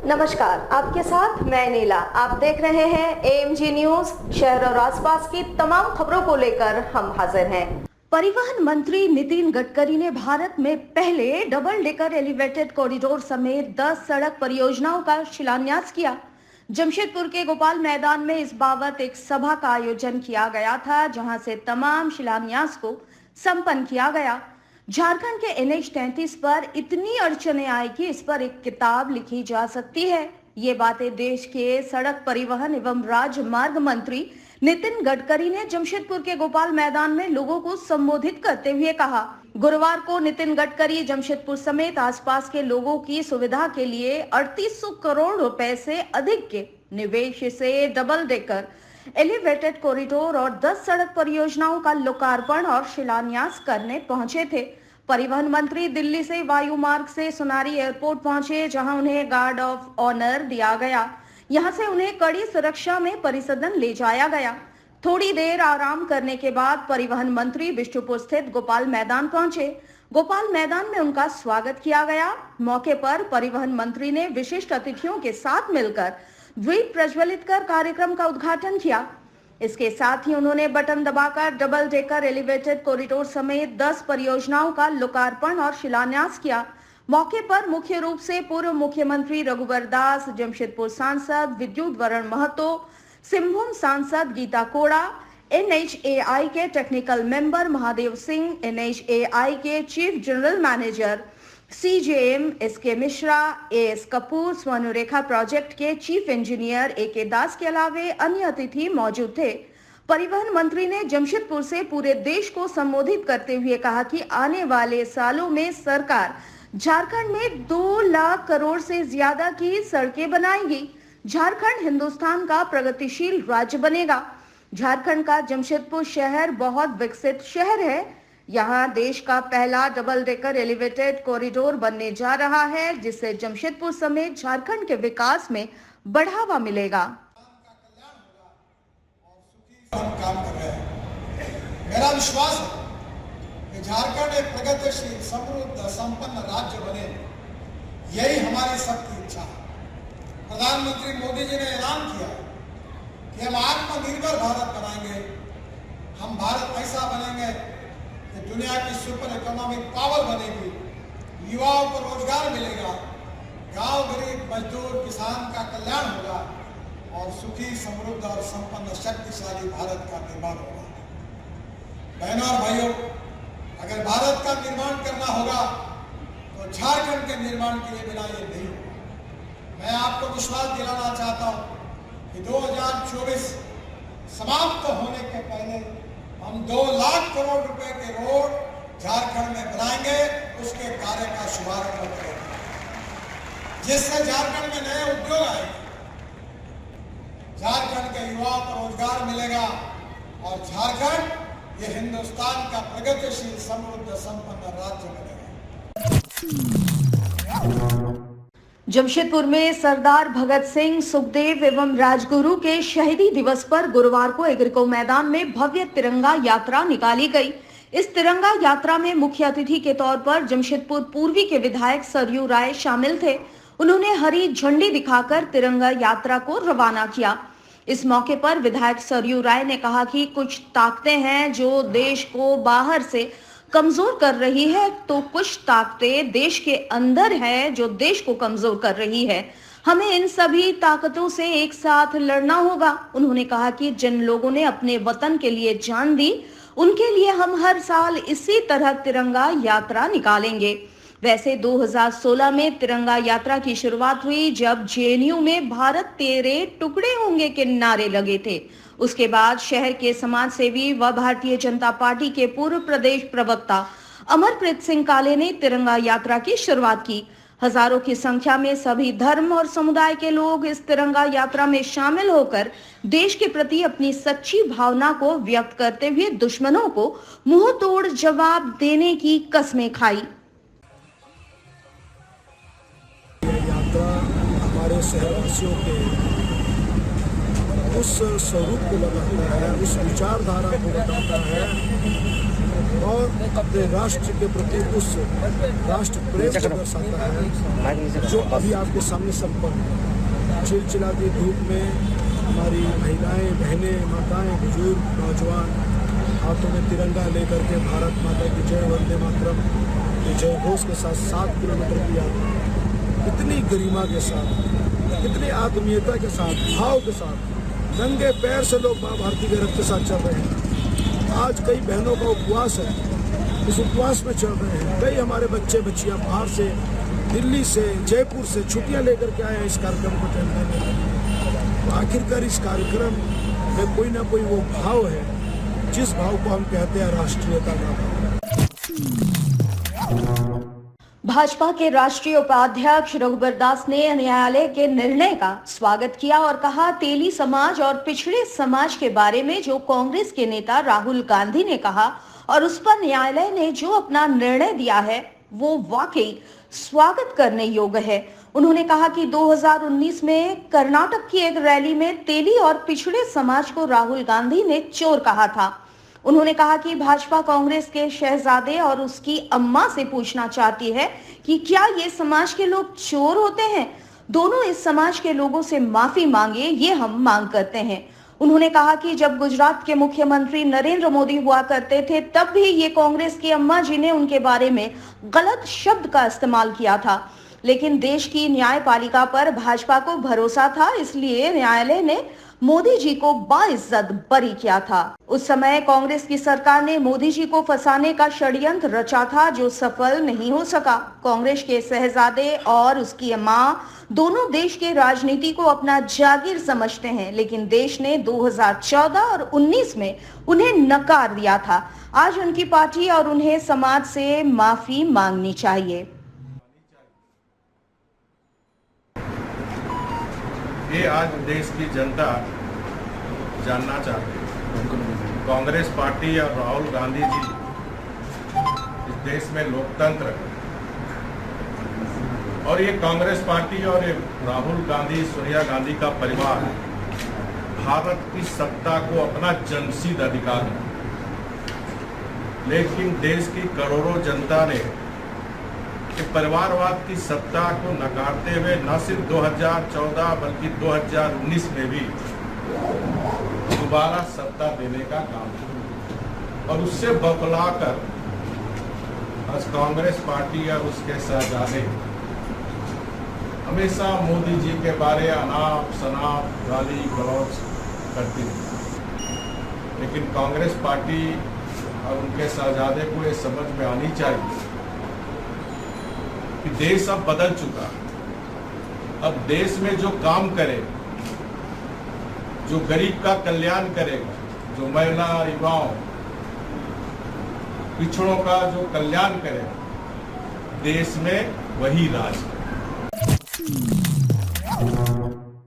नमस्कार, आपके साथ मैं नीला। आप देख रहे हैं एएमजी न्यूज। शहर और आसपास की तमाम खबरों को लेकर हम हाजिर हैं। परिवहन मंत्री नितिन गडकरी ने भारत में पहले डबल डेकर एलिवेटेड कॉरिडोर समेत 10 सड़क परियोजनाओं का शिलान्यास किया। जमशेदपुर के गोपाल मैदान में इस बाबत एक सभा का आयोजन किया गया था, जहां से तमाम शिलान्यास को संपन्न किया गया। झारखंड के NH 33 पर इतनी अड़चने आई कि इस पर एक किताब लिखी जा सकती है। ये बातें देश के सड़क परिवहन एवं राजमार्ग मंत्री नितिन गडकरी ने जमशेदपुर के गोपाल मैदान में लोगों को संबोधित करते हुए कहा। गुरुवार को नितिन गडकरी जमशेदपुर समेत आसपास के लोगों की सुविधा के लिए 3800 करोड़ रुपए से अधिक के निवेश से डबल डेकर एलिवेटेड कॉरिडोर और 10 सड़क परियोजनाओं का लोकार्पण और शिलान्यास करने पहुंचे थे। परिवहन मंत्री दिल्ली से वायु मार्ग से सोनारी एयरपोर्ट पहुंचे, जहां उन्हें गार्ड ऑफ ऑनर दिया गया। यहां से उन्हें कड़ी सुरक्षा में परिसदन ले जाया गया। थोड़ी देर आराम करने के बाद परिवहन मंत्री बिष्टुपुर स्थित गोपाल मैदान पहुंचे। गोपाल मैदान में उनका स्वागत किया गया। मौके पर परिवहन मंत्री ने विशिष्ट अतिथियों के साथ मिलकर द्वीप प्रज्वलित कर कार्यक्रम का उद्घाटन किया। इसके साथ ही उन्होंने बटन दबाकर डबल डेकर एलिवेटेड कॉरिडोर समेत 10 परियोजनाओं का लोकार्पण और शिलान्यास किया। मौके पर मुख्य रूप से पूर्व मुख्यमंत्री रघुवर दास, जमशेदपुर सांसद विद्युत वरण महतो, सिंहभूम सांसद गीता कोड़ा, NHAI के technical member Mahadev Singh, NHAI के chief general manager CJM SK Mishra, AS Kapoor, Swarnarekha project के चीफ इंजीनियर AK दास के अलावे अन्य अतिथि मौजूद थे। परिवहन मंत्री ने जमशेदपुर से पूरे देश को संबोधित करते हुए कहा कि आने वाले सालों में सरकार झारखंड में 2 लाख करोड़ से ज्यादा की सड़कें बनाएगी। झारखंड हिंदुस्तान का प्रगतिशील राज्य बनेगा। झारखंड का जमशेदपुर शहर बहुत विकसित शहर है। यहाँ देश का पहला डबल डेकर एलिवेटेड कॉरिडोर बनने जा रहा है, जिससे जमशेदपुर समेत झारखंड के विकास में बढ़ावा मिलेगा। हम काम कर रहे हैं। मेरा विश्वास है कि झारखंड एक प्रगतिशील, समृद्ध, संपन्न राज्य बने, यही हमारी सबकी इच्छा है। प्रधानमंत्री मोदी जी ने ऐलान किया कि हम आत्मनिर्भर भारत बनाएंगे। हम भारत ऐसा बनेंगे कि दुनिया की सुपर इकोनॉमिक पावर बनेगी, युवाओं को रोजगार मिलेगा, गांव गरीब मजदूर किसान का कल्याण होगा और सुखी, समृद्ध और संपन्न शक्तिशाली भारत का निर्माण होगा। बहनों और भाइयों, अगर भारत का निर्माण करना होगा तो झारखंड के निर्माण के लिए बिना ये नहीं होगा। मैं आपको विश्वास दिलाना चाहता हूं कि 2024 समाप्त होने के पहले हम 2 लाख करोड़ रुपए के रोड झारखंड में बनाएंगे, उसके कार्य का शुभारंभ करेंगे, जिससे झारखंड में नए उद्योग आएंगे, झारखंड के युवाओं को रोजगार मिलेगा और झारखंड ये हिंदुस्तान का प्रगतिशील, समृद्ध, संपन्न राज्य बनेगा। जमशेदपुर में सरदार भगत सिंह, सुखदेव एवं राजगुरु के शहीदी दिवस पर गुरुवार को एग्रीको मैदान में भव्य तिरंगा यात्रा निकाली गई। इस तिरंगा यात्रा में मुख्य अतिथि के तौर पर जमशेदपुर पूर्वी के विधायक सरयू राय शामिल थे। उन्होंने हरी झंडी दिखाकर तिरंगा यात्रा को रवाना किया। इस मौके पर विधायक सरयू राय ने कहा कि कुछ ताकतें हैं जो देश को बाहर से कमजोर कर रही है, तो कुछ ताकतें देश के अंदर है जो देश को कमजोर कर रही है। हमें इन सभी ताकतों से एक साथ लड़ना होगा। उन्होंने कहा कि जिन लोगों ने अपने वतन के लिए जान दी, उनके लिए हम हर साल इसी तरह तिरंगा यात्रा निकालेंगे। वैसे 2016 में तिरंगा यात्रा की शुरुआत हुई, जब JNU में भारत तेरे टुकड़े होंगे के नारे लगे थे। उसके बाद शहर के समाज सेवी व भारतीय जनता पार्टी के पूर्व प्रदेश प्रवक्ता अमरप्रीत सिंह काले ने तिरंगा यात्रा की शुरुआत की। हजारों की संख्या में सभी धर्म और समुदाय के लोग इस तिरंगा यात्रा में शामिल होकर देश के प्रति अपनी सच्ची भावना को व्यक्त करते हुए दुश्मनों को मुंह तोड़ जवाब देने की कस्में खाई। यात्रा हमारे शहरवासियों के उस स्वरूप को बताता है, उस विचारधारा को बताता है और अपने राष्ट्र के प्रति उस राष्ट्र प्रेम को दर्शाता है जो अभी आपके सामने संपन्न है। चिलचिलाती धूप में हमारी महिलाएं, बहनें, माताएं, बुजुर्ग, नौजवान हाथों में तिरंगा लेकर के भारत माता की जय, वंदे मातरम के जय घोष के साथ 7 किलोमीटर की यात्रा इतनी गरिमा के साथ, इतनी आत्मीयता के साथ, भाव के साथ, नंगे पैर से लोग माँ भारती के रथ के साथ चल रहे हैं। आज कई बहनों का उपवास है, इस उपवास में चल रहे हैं। कई हमारे बच्चे बच्चियां बाहर से, दिल्ली से, जयपुर से छुट्टियां लेकर के आए हैं इस कार्यक्रम को अटेंड करने के लिए। तो आखिरकार इस कार्यक्रम में कोई ना कोई वो भाव है जिस भाव को हम कहते हैं राष्ट्रीयता का भाव। भाजपा के राष्ट्रीय उपाध्यक्ष रघुबर दास ने न्यायालय के निर्णय का स्वागत किया और कहा, तेली समाज और पिछड़े समाज के बारे में जो कांग्रेस के नेता राहुल गांधी ने कहा और उस पर न्यायालय ने जो अपना निर्णय दिया है वो वाकई स्वागत करने योग्य है। उन्होंने कहा कि 2019 में कर्नाटक की एक रैली में तेली और पिछड़े समाज को राहुल गांधी ने चोर कहा था। उन्होंने कहा कि भाजपा कांग्रेस के शहजादे और उसकी अम्मा से पूछना चाहती है कि क्या ये समाज के लोग चोर होते हैं। दोनों इस समाज के लोगों से माफी मांगे, ये हम मांग करते हैं। उन्होंने कहा कि जब गुजरात के मुख्यमंत्री नरेंद्र मोदी हुआ करते थे तब भी ये कांग्रेस की अम्मा जी ने उनके बारे में गलत शब्द का इस्तेमाल किया था, लेकिन देश की न्यायपालिका पर भाजपा को भरोसा था, इसलिए न्यायालय ने मोदी जी को बाइज्जत बरी किया था। उस समय कांग्रेस की सरकार ने मोदी जी को फंसाने का षड्यंत्र रचा था जो सफल नहीं हो सका। कांग्रेस के शहजादे और उसकी मां दोनों देश के राजनीति को अपना जागीर समझते हैं, लेकिन देश ने 2014 और 19 में उन्हें नकार दिया था। आज उनकी पार्टी और उन्हें समाज से माफी मांगनी चाहिए। ये आज देश की जनता जानना चाहती है। कांग्रेस पार्टी और राहुल गांधी जी इस देश में लोकतंत्र और ये कांग्रेस पार्टी और ये राहुल गांधी, सोनिया गांधी का परिवार भारत की सत्ता को अपना जन्मसिद्ध अधिकार है, लेकिन देश की करोड़ों जनता ने कि परिवारवाद की सत्ता को नकारते हुए न सिर्फ 2014 बल्कि 2019 में भी दोबारा सत्ता देने का काम किया और उससे बौखलाकर आज कांग्रेस पार्टी और उसके शहजादे हमेशा मोदी जी के बारे अनाप शनाप गाली गलौज करती है। लेकिन कांग्रेस पार्टी और उनके शहजादे को ये समझ में आनी चाहिए कि देश अब बदल चुका। अब देश में जो काम करे, जो गरीब का कल्याण करेगा, जो महिला, युवाओं, पिछड़ों का जो कल्याण करेगा, देश में वही राज है।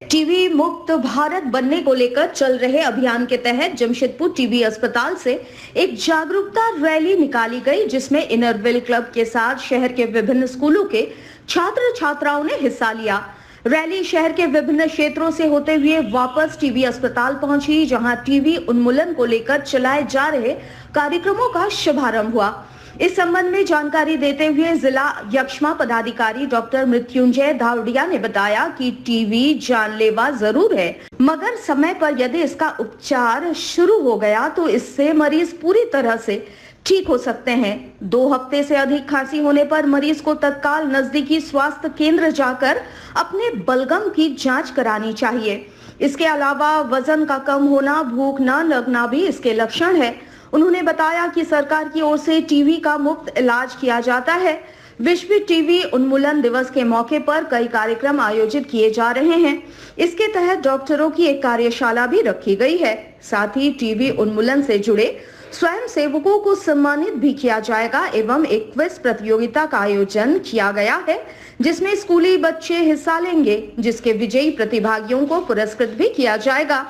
टीबी मुक्त भारत बनने को लेकर चल रहे अभियान के तहत जमशेदपुर टीबी अस्पताल से एक जागरूकता रैली निकाली गई, जिसमें इनरविल क्लब के साथ शहर के विभिन्न स्कूलों के छात्र छात्राओं ने हिस्सा लिया। रैली शहर के विभिन्न क्षेत्रों से होते हुए वापस टीबी अस्पताल पहुंची, जहां टीबी उन्मूलन को लेकर चलाए जा रहे कार्यक्रमों का शुभारंभ हुआ। इस संबंध में जानकारी देते हुए जिला यक्ष्मा पदाधिकारी डॉक्टर मृत्युंजय धावड़िया ने बताया कि टीबी जानलेवा जरूर है, मगर समय पर यदि इसका उपचार शुरू हो गया तो इससे मरीज पूरी तरह से ठीक हो सकते हैं। 2 हफ्ते से अधिक खांसी होने पर मरीज को तत्काल नजदीकी स्वास्थ्य केंद्र जाकर अपने बलगम की जांच करानी चाहिए। इसके अलावा वजन का कम होना, भूख न लगना भी इसके लक्षण है। उन्होंने बताया कि सरकार की ओर से टीबी का मुफ्त इलाज किया जाता है। विश्व टीबी उन्मूलन दिवस के मौके पर कई कार्यक्रम आयोजित किए जा रहे हैं। इसके तहत डॉक्टरों की एक कार्यशाला भी रखी गई है। साथ ही टीबी उन्मूलन से जुड़े स्वयं सेवकों को सम्मानित भी किया जाएगा एवं एक क्विज प्रतियोगिता का आयोजन किया गया है, जिसमें स्कूली बच्चे हिस्सा लेंगे, जिसके विजयी प्रतिभागियों को पुरस्कृत भी किया जाएगा।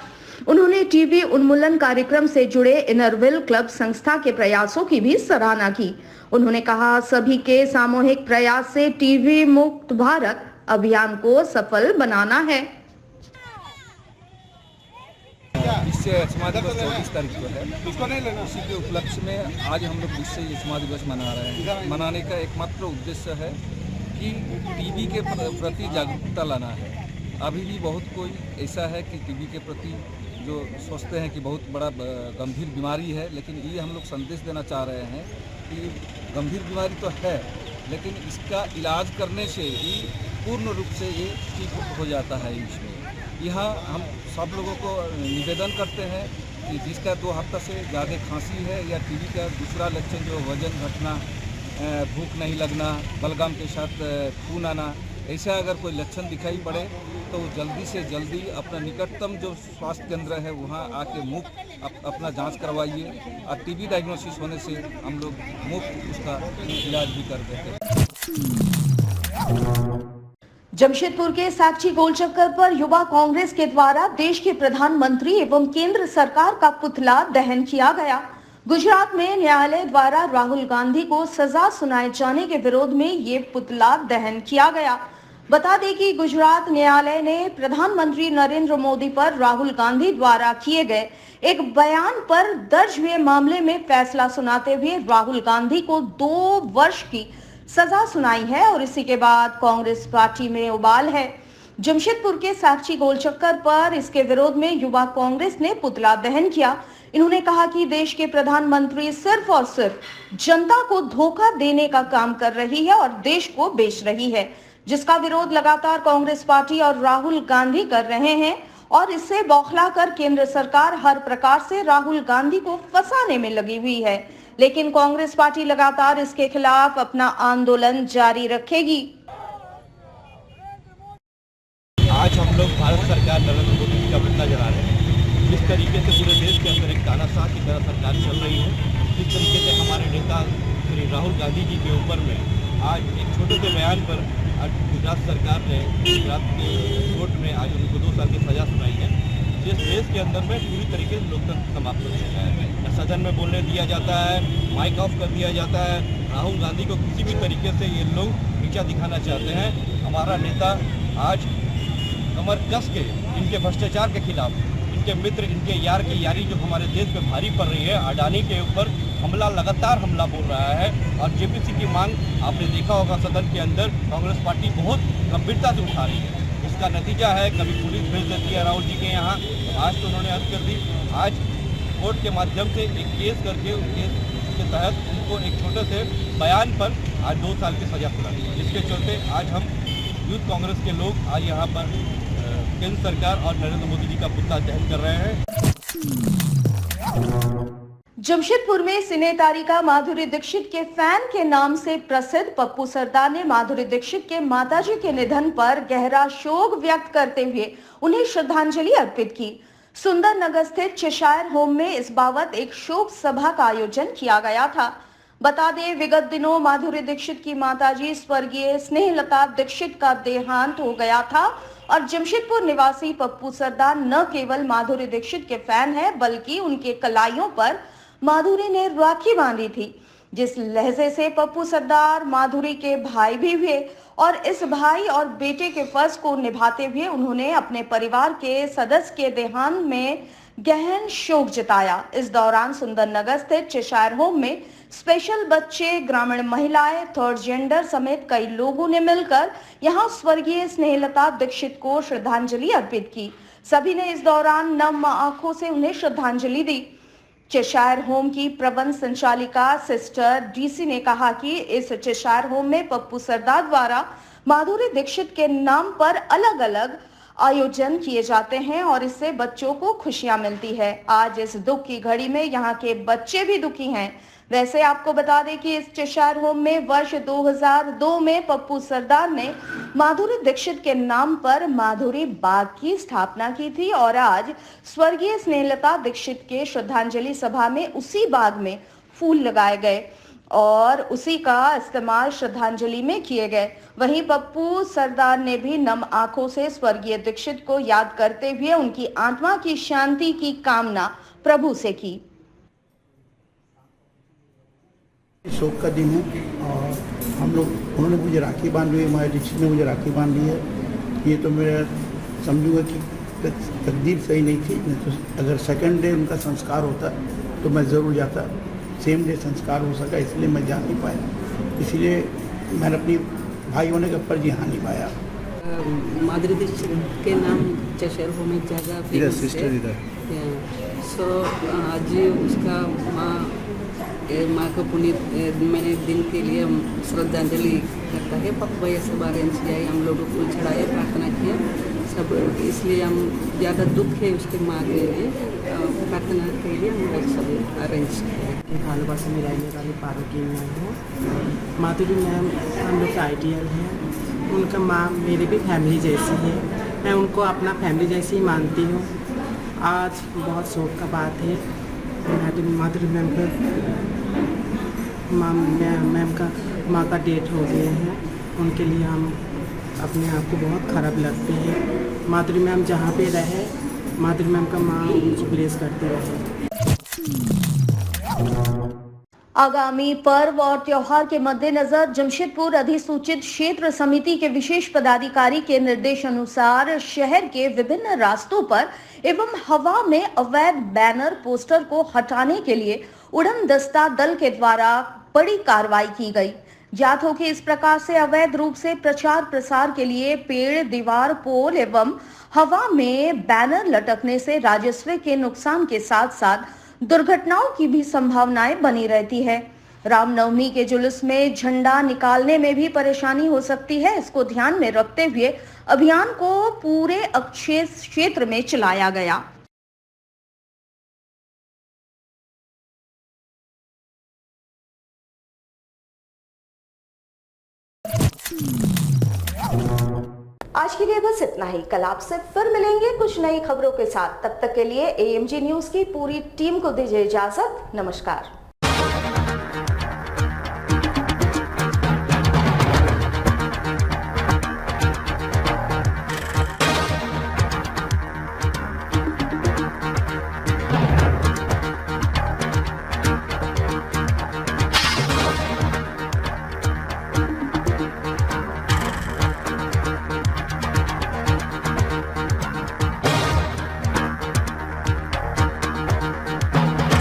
उन्होंने टीबी उन्मूलन कार्यक्रम से जुड़े इनरविल क्लब संस्था के प्रयासों की भी सराहना की। उन्होंने कहा, सभी के सामूहिक प्रयास से टीबी मुक्त भारत अभियान को सफल बनाना है। विश्व समाज दिवस 24 तारीख को है। उसी के उपलक्ष्य में आज हम लोग विश्व समाज दिवस मना रहे हैं। मनाने का एकमात्र उद्देश्य है कि टीबी के प्रति जागरूकता लाना है। अभी भी बहुत कोई ऐसा है कि टीबी के प्रति जो सोचते हैं कि बहुत बड़ा गंभीर बीमारी है, लेकिन ये हम लोग संदेश देना चाह रहे हैं कि गंभीर बीमारी तो है, लेकिन इसका इलाज करने से ही पूर्ण रूप से ये ठीक हो जाता है। इसमें यहाँ हम सब लोगों को निवेदन करते हैं कि जिसका 2 हफ्ता से ज़्यादा खांसी है या टीबी का दूसरा लक्षण जो वजन घटना, भूख नहीं लगना, बलगम के साथ खून आना, ऐसा अगर कोई लक्षण दिखाई पड़े तो जल्दी से जल्दी अपना निकटतम जो स्वास्थ्य केंद्र है वहाँ आके मुफ्त अपना जांच करवाइए। और टीबी डायग्नोसिस होने से हम लोग मुफ्त उसका इलाज भी कर देते हैं। जमशेदपुर के साक्षी गोल चक्कर पर युवा कांग्रेस के द्वारा देश के प्रधानमंत्री एवं केंद्र सरकार का पुतला दहन किया गया। गुजरात में न्यायालय द्वारा राहुल गांधी को सजा सुनाए जाने के विरोध में ये पुतला दहन किया गया। बता दें कि गुजरात न्यायालय ने प्रधानमंत्री नरेंद्र मोदी पर राहुल गांधी द्वारा किए गए एक बयान पर दर्ज हुए मामले में फैसला सुनाते हुए राहुल गांधी को 2 वर्ष की सजा सुनाई है और इसी के बाद कांग्रेस पार्टी में उबाल है। जमशेदपुर के साक्षी गोल चक्कर पर इसके विरोध में युवा कांग्रेस ने पुतला दहन किया। इन्होंने कहा कि देश के प्रधानमंत्री सिर्फ और सिर्फ जनता को धोखा देने का काम कर रही है और देश को बेच रही है, जिसका विरोध लगातार कांग्रेस पार्टी और राहुल गांधी कर रहे हैं और इससे बौखलाकर केंद्र सरकार हर प्रकार से राहुल गांधी को फंसाने में लगी हुई है, लेकिन कांग्रेस पार्टी लगातार इसके खिलाफ अपना आंदोलन जारी रखेगी। आज हम लोग भारत सरकार नरेंद्र मोदी जी का पुतला जला रहे हैं। जिस तरीके से पूरे देश के अंदर एक तानाशाह की तरह सरकार चल रही है, जिस तरीके से हमारे नेता श्री राहुल गांधी जी के ऊपर में आज एक छोटे से बयान पर आज गुजरात सरकार ने गुजरात की कोर्ट में आज उनको 2 साल की सजा सुनाई है। जिस देश के अंदर में पूरी तरीके से लोकतंत्र समाप्त हो चुका है। सदन में बोलने दिया जाता है, माइक ऑफ कर दिया जाता है। राहुल गांधी को किसी भी तरीके से ये लोग नीचा दिखाना चाहते हैं। हमारा नेता आज कमर कस के इनके भ्रष्टाचार के खिलाफ, इनके मित्र, इनके यार की यारी जो हमारे देश पे भारी पड़ रही है, अडानी के ऊपर हमला, लगातार हमला बोल रहा है। और जेपीसी की मांग आपने देखा होगा सदन के अंदर कांग्रेस पार्टी बहुत गंभीरता से उठा रही है। इसका नतीजा है कभी पुलिस भेज देती है राहुल जी के यहाँ, आज तो उन्होंने हद कर दी। आज कोर्ट के माध्यम से एक केस करके उस केस के तहत उनको एक छोटे से बयान पर आज 2 साल की सजा सुनाई है। जिसके चलते आज हम यूथ कांग्रेस के लोग आज यहाँ पर केंद्र सरकार और नरेंद्र मोदी जी का पुतला दहन कर रहे हैं। जमशेदपुर में सिने तारिका माधुरी दीक्षित के फैन के नाम से प्रसिद्ध पप्पू सरदार ने माधुरी दीक्षित के माताजी के निधन पर गहरा शोक व्यक्त करते हुए उन्हें श्रद्धांजलि अर्पित की। सुंदर नगर स्थित चेशायर होम में इस बाबत एक शोक सभा का आयोजन किया गया था। बता दें, विगत दिनों माधुरी दीक्षित की माताजी स्वर्गीय स्नेहलता दीक्षित का देहांत हो गया था और जमशेदपुर निवासी पप्पू सरदार न केवल माधुरी दीक्षित के फैन है, बल्कि उनके कलाइयों पर माधुरी ने राखी बांधी थी। जिस लहजे से पप्पू सरदार माधुरी के भाई भी हुए और इस भाई और बेटे के फर्ज को निभाते हुए उन्होंने अपने परिवार के सदस्य के देहांत में गहन शोक जताया। इस दौरान सुंदर नगर स्थित चेशायर होम में स्पेशल बच्चे, ग्रामीण महिलाएं, थर्ड जेंडर समेत कई लोगों ने मिलकर यहां स्वर्गीय स्नेहलता दीक्षित को श्रद्धांजलि अर्पित की। सभी ने इस दौरान नम आंखों से उन्हें श्रद्धांजलि दी। चेशायर होम की प्रबंध संचालिका सिस्टर डीसी ने कहा कि इस चेशायर होम में पप्पू सरदार द्वारा माधुरी दीक्षित के नाम पर अलग अलग आयोजन किए जाते हैं और इससे बच्चों को खुशियां मिलती है। आज इस दुख की घड़ी में यहाँ के बच्चे भी दुखी हैं। वैसे आपको बता दें कि इस चेशायर होम में वर्ष 2002 में पप्पू सरदार ने माधुरी दीक्षित के नाम पर माधुरी बाग की स्थापना की थी और आज स्वर्गीय स्नेहलता दीक्षित के श्रद्धांजलि सभा में उसी बाग में फूल लगाए गए और उसी का इस्तेमाल श्रद्धांजलि में किए गए। वहीं पप्पू सरदार ने भी नम आंखों से स्वर्गीय दीक्षित को याद करते हुए उनकी आत्मा की शांति की कामना प्रभु से की। शोक का दिन है और हम लोग, उन्होंने मुझे राखी बांध ली है, हमारे दीक्षित ने मुझे राखी बांध ली है। ये तो मैं समझूंगा कि तकदीर सही नहीं थी, नहीं तो अगर सेकंड डे उनका संस्कार होता तो मैं ज़रूर जाता। सेम डे संस्कार हो सका इसलिए मैं जा नहीं पाया, इसलिए मैंने अपनी भाई होने का फर्ज यहाँ निभाया। माधुरी दीक्षित के नाम चशर होने जगह इधर सिस्टर इधर सो आज उसका माँ को पुनीत मैंने दिन के लिए श्रद्धांजलि करता है। पप्पा ये सब अरेंज किया है, हम लोग फूल चढ़ाए, प्रार्थना किया सब, इसलिए हम ज़्यादा दुख है उसके माँ के लिए, प्रार्थना के लिए हम लोग सब अरेंज किए। भालूबासा में रहने वाली पार्वती मैम है। माधुरी मैम हम लोग का आइडियल है, उनका माँ मेरी भी फैमिली जैसी है, मैं उनको अपना फैमिली जैसी ही मानती हूँ। आज बहुत शौक का बात है, माधुरी मैम का मैम का माँ का डेथ हो गया है, उनके लिए हम अपने आप को बहुत ख़राब लगते हैं। माधुरी मैम जहाँ पे रहे, माधुरी मैम का माँ उनको ब्लेस करते रहे। आगामी पर्व और त्योहार के मद्देनजर जमशेदपुर अधिसूचित क्षेत्र समिति के विशेष पदाधिकारी के निर्देशानुसार शहर के विभिन्न रास्तों पर एवं हवा में अवैध बैनर पोस्टर को हटाने के लिए उड़न दस्ता दल के द्वारा बड़ी कार्रवाई की गई। ज्ञात हो कि इस प्रकार से अवैध रूप से प्रचार प्रसार के लिए पेड़, दीवार, पोल एवं हवा में बैनर लटकने से राजस्व के नुकसान के साथ साथ दुर्घटनाओं की भी संभावनाएं बनी रहती है। रामनवमी के जुलूस में झंडा निकालने में भी परेशानी हो सकती है। इसको ध्यान में रखते हुए अभियान को पूरे क्षेत्र में चलाया गया। आज के लिए बस इतना ही। कल आपसे फिर मिलेंगे कुछ नई खबरों के साथ। तब तक के लिए AMG न्यूज की पूरी टीम को दीजिए इजाजत। नमस्कार।